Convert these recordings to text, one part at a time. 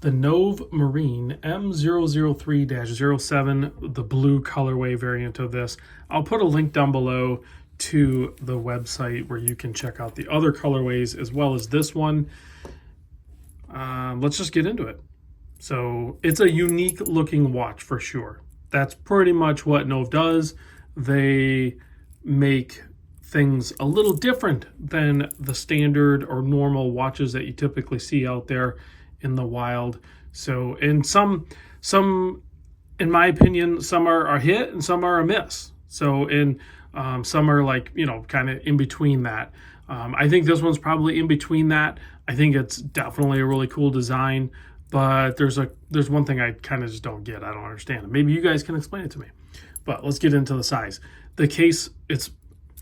The Nove Marine M003-07, the blue colorway variant of this. I'll put a link down below to the website where you can check out the other colorways as well as this one. Let's just get into it. So it's a unique looking watch for sure. That's pretty much what Nove does. They make things a little different than the standard or normal watches that you typically see out there in the wild. So, and some, in my opinion, some are a hit and some are a miss. So, some are like, kind of in between that. I think this one's probably in between that. I think it's definitely a really cool design, but there's one thing I kind of just don't get. I don't understand it. Maybe you guys can explain it to me. But let's get into the size. The case, it's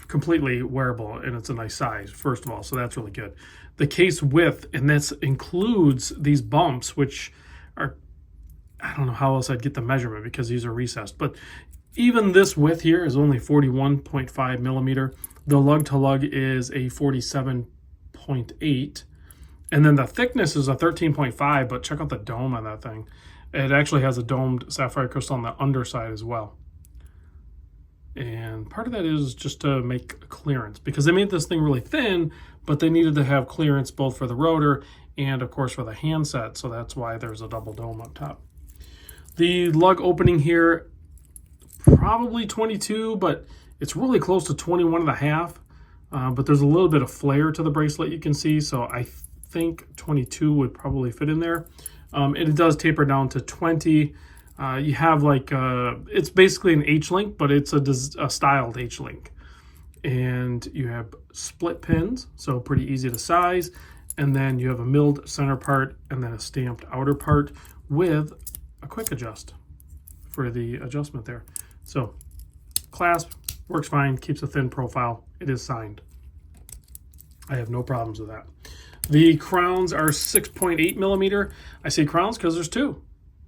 completely wearable and it's a nice size, first of all, so that's really good. The case width, and this includes these bumps, which are, I don't know how else I'd get the measurement because these are recessed, but even this width here is only 41.5 millimeter. The lug to lug is a 47.8, and then the thickness is a 13.5, but check out the dome on that thing. It actually has a domed sapphire crystal on the underside as well. And part of that is just to make clearance because they made this thing really thin, but they needed to have clearance both for the rotor and of course for the handset. So that's why there's a double dome up top. The lug opening here, probably 22, but it's really close to 21 and a half. But there's a little bit of flare to the bracelet you can see. So I think 22 would probably fit in there. And it does taper down to 20. You have like, it's basically an H-link, but it's a styled H-link. And you have split pins, so pretty easy to size. And then you have a milled center part and then a stamped outer part with a quick adjust for the adjustment there. So clasp, works fine, keeps a thin profile. It is signed. I have no problems with that. The crowns are 6.8 millimeter. I say crowns because there's two.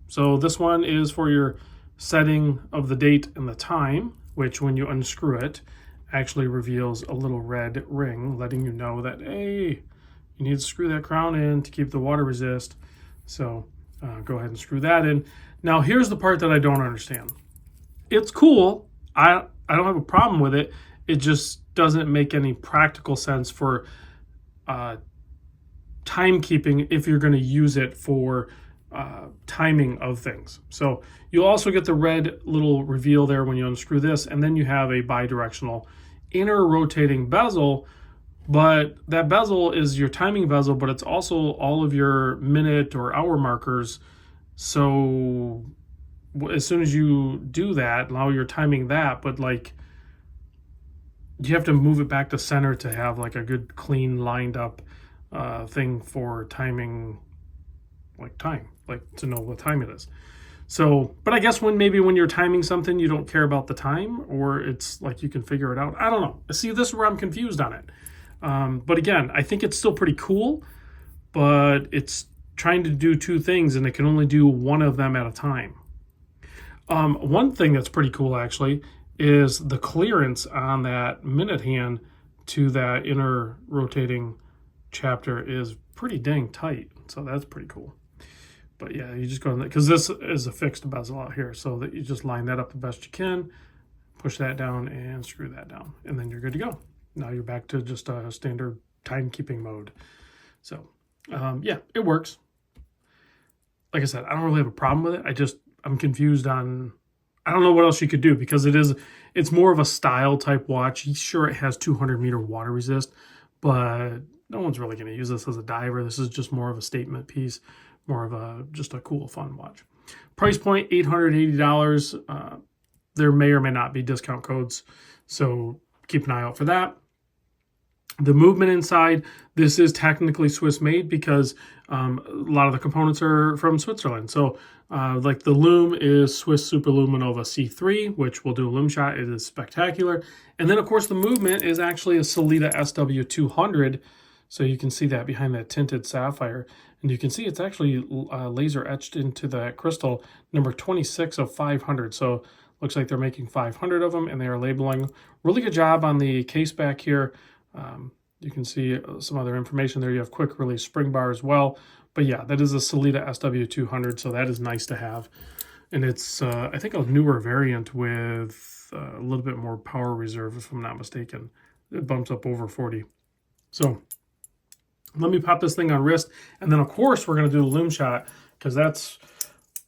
So this one is for your setting of the date and the time, which when you unscrew it, actually reveals a little red ring, letting you know that, hey, you need to screw that crown in to keep the water resist. So go ahead and screw that in. Now here's the part that I don't understand. It's cool. I don't have a problem with it. It just doesn't make any practical sense for timekeeping if you're going to use it for timing of things. So you'll also get the red little reveal there when you unscrew this, and then you have a bi-directional inner rotating bezel, but that bezel is your timing bezel, but it's also all of your minute or hour markers. So as soon as you do that, now you're timing that, but like you have to move it back to center to have like a good clean lined up thing for timing, like time, like to know what time it is. So, but I guess maybe when you're timing something, you don't care about the time, or it's like you can figure it out. I don't know. See, this is where I'm confused on it. But again, I think it's still pretty cool, but it's trying to do two things and it can only do one of them at a time. One thing that's pretty cool actually is the clearance on that minute hand to that inner rotating chapter is pretty dang tight. So that's pretty cool. But yeah, you just go in there because this is a fixed bezel out here, so that you just line that up the best you can, push that down and screw that down, and then you're good to go. Now you're back to just a standard timekeeping mode. So yeah, it works. Like I said, I don't really have a problem with it. I'm confused on, I don't know what else you could do because it's more of a style type watch. Sure, it has 200-meter water resist, but no one's really going to use this as a diver. This is just more of a statement piece, more of just a cool, fun watch. Price point, $880. There may or may not be discount codes, so keep an eye out for that. The movement inside, this is technically Swiss made because a lot of the components are from Switzerland. So like the Lume is Swiss Super Luminova C3, which we'll do a Lume shot. It is spectacular. And then of course the movement is actually a Sellita SW200. So you can see that behind that tinted sapphire. And you can see it's actually laser etched into the crystal, number 26 of 500. So looks like they're making 500 of them and they are labeling. Really good job on the case back here. You can see some other information there. You have quick release spring bar as well, But yeah, that is a Sellita SW200, so that is nice to have. And it's, I think, a newer variant with a little bit more power reserve, if I'm not mistaken. It bumps up over 40. So let me pop this thing on wrist. And then, of course, we're going to do the Lume shot, because that's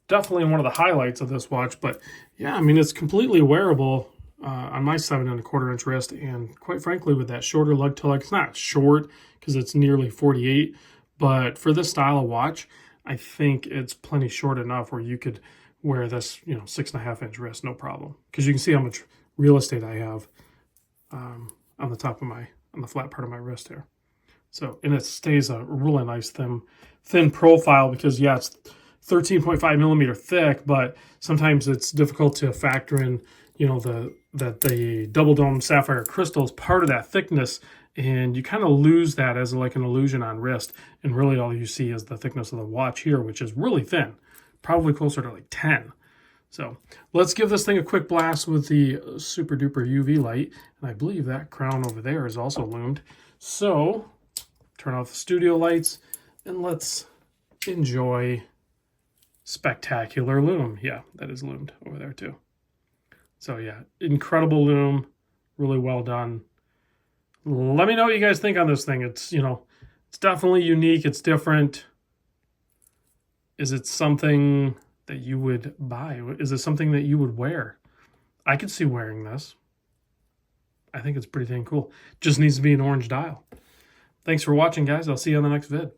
definitely one of the highlights of this watch. But yeah, I mean, it's completely wearable on my 7¼ inch wrist. And quite frankly, with that shorter lug to lug, it's not short because it's nearly 48. But for this style of watch, I think it's plenty short enough where you could wear this, 6½ inch wrist, no problem. Because you can see how much real estate I have on the top of on the flat part of my wrist here. So, and it stays a really nice thin profile because, yeah, it's 13.5 millimeter thick, but sometimes it's difficult to factor in, that the double dome sapphire crystal is part of that thickness, and you kind of lose that as like an illusion on wrist, and really all you see is the thickness of the watch here, which is really thin, probably closer to like 10. So let's give this thing a quick blast with the super duper UV light, and I believe that crown over there is also lumed. So turn off the studio lights and let's enjoy spectacular lume. Yeah, that is lumed over there too. So yeah, incredible lume, really well done. Let me know what you guys think on this thing. It's, it's definitely unique. It's different. Is it something that you would buy? Is it something that you would wear? I could see wearing this. I think it's pretty dang cool. Just needs to be an orange dial. Thanks for watching, guys. I'll see you on the next vid.